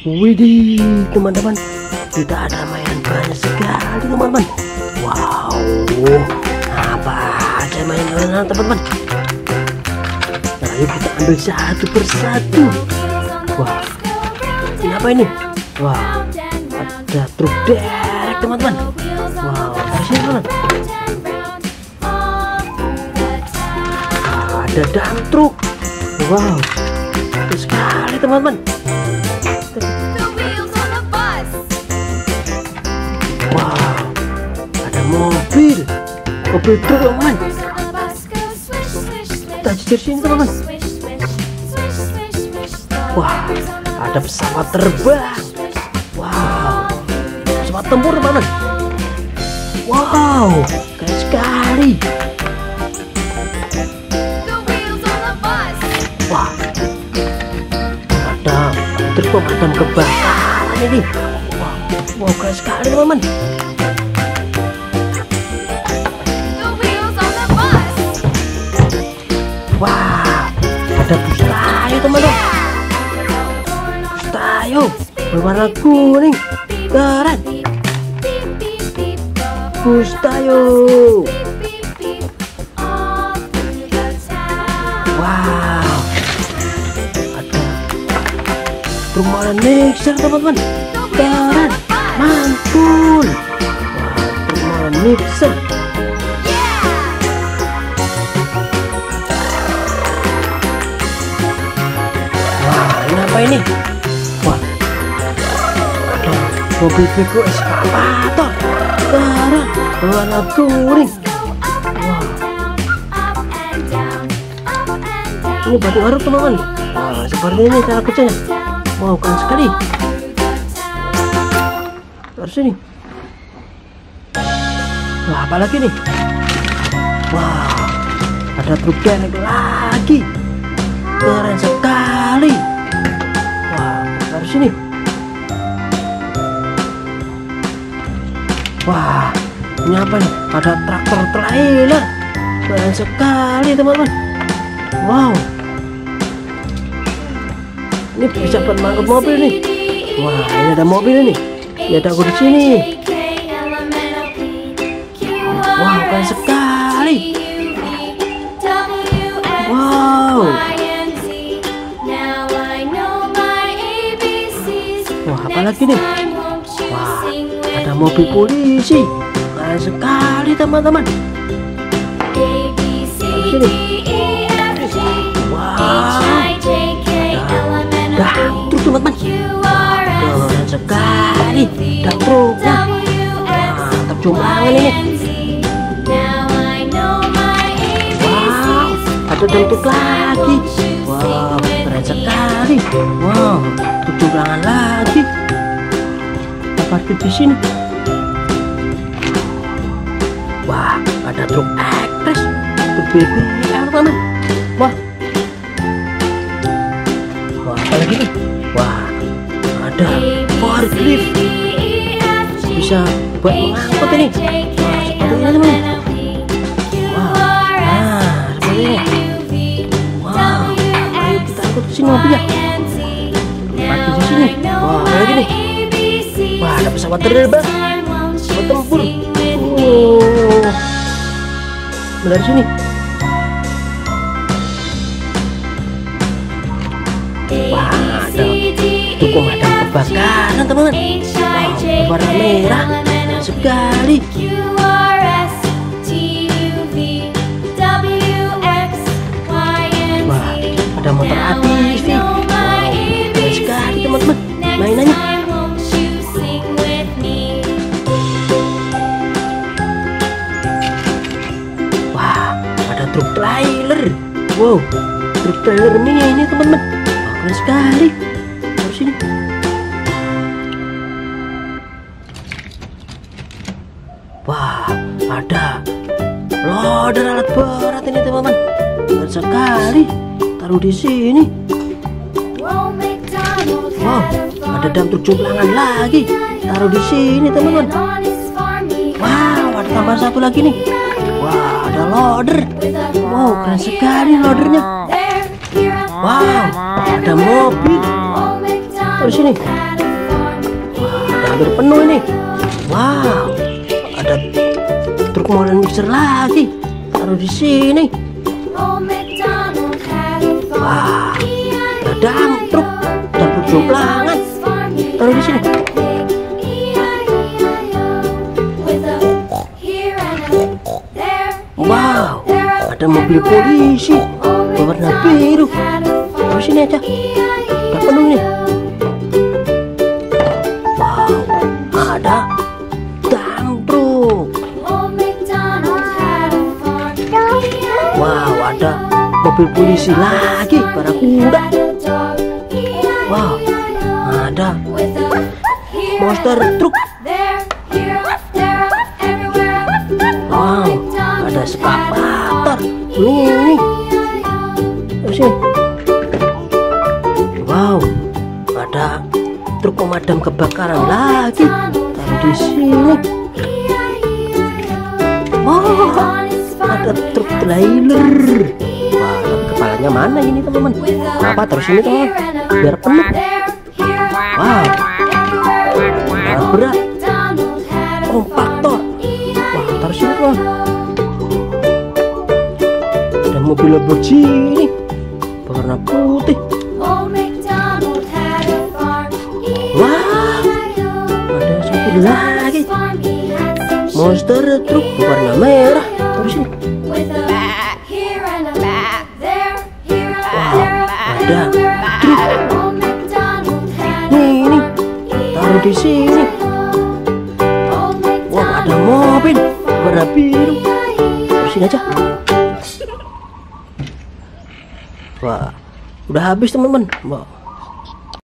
Widih teman-teman, tidak ada mainan banyak sekali teman-teman. Wow, apa aja mainan teman-teman. Nah, ayo kita ambil satu persatu. Wah, ini apa ini? Wah, ada truk derek teman-teman. Wow, dari sini teman. Ada dump truk. Wow, bagus sekali teman-teman. Wow, ada mobil truk teman-teman. Kita di sini teman-teman. Wah, ada pesawat terbang. Wow, pesawat tempur teman-teman. Wow, keren sekali. Wah, ada truk pemadam kebakaran ini. Wow, keren sekali teman-teman. Wah, ada bus tayo teman-teman. Bus tayo berwarna kuning, keren. Bus tayo. Wow, ada truk warna mixer teman-teman. Keren, mantul. Wah, truk warna mixer. Apa ini? Wah, ada mobil beko eskavator keren warna kuning. Wah, ini batu aruk teman-teman. Wah, seperti ini cara kerjanya. Wow, keren sekali. Terus sini. Wah, apa lagi nih? Wah, ada truk derek lagi. Keren sekali. Dari sini. Wah, ini apa nih? Ada traktor trailer. Keren sekali teman-teman. Wow, ini bisa buat mangkuk mobil nih. Wah, ini ada mobil nih. Ya ada aku di sini. Wow, keren sekali. Wow. Wah, apa lagi nih? Wah, ada mobil polisi. Keren sekali teman-teman. Sini. Wow, ada truk teman-teman. Keren sekali. Ada truknya. Wah, terjumpangan ini. Wow, ada truk lagi. Wow, keren sekali. Wow, terjumpangan lagi. Kita parkir di sini. Wah, ada truk ekspres, truk BBM teman. Wah, apa lagi nih? Wah, ada forklift, bisa buat mengangkut ini. Wah, seperti ini teman. Wah, nah seperti ini. Wow, ayo kita angkut ke sini mobilnya. Parkir di sini. Wah, apa lagi nih? Wah, ada pesawat terbang, pesawat tempur. Dari sini. Wah, ada truk pemadam kebakaran teman-teman. Wow, warna merah sekali. Wah, ada motor ATV. Wow, keren sekali teman-teman mainannya. Truk trailer. Wow, truk trailer ini teman-teman. Wah, keren sekali. Terus sini. Wah, ada loader alat berat ini teman-teman. Keren sekali. Taruh di sini. Wow, ada dam truk jumlangan lagi. Taruh di sini teman-teman. Wow, ada tambah satu lagi nih. Wah, ada loader. Wow, keren sekali loadernya. Wow, ada mobil. Terus sini. Wah, udah hampir penuh ini. Wow, ada truk molen mixer lagi. Taruh di sini. Wah, ada dump truk dapur jomplangan. Taruh di sini. Wow, ada mobil polisi berwarna biru. Taruh sini aja. Udah penuh nih. Wow, ada dump truk. Wow, ada mobil polisi lagi barakuda. Wow, ada monster truk. Wow, ada eskavator. Nih. Terus sini. Wow, ada truk pemadam kebakaran lagi. Taruh di sini. Wow, ada truk trailer. Wah, tapi kepalanya mana ini teman-teman? Apa terus ini teman? Biar penuh. Wow, berat. Kompaktor. Wah, taruh sini teman. Ada mobil Lamborghini warna putih. Wah, ada satu lagi monster truk warna merah. Taruh sini. Ada truk. Ini taruh di sini. Wah, ada mobil warna biru. Taruh sini aja. Wah, udah habis teman-teman. Wah,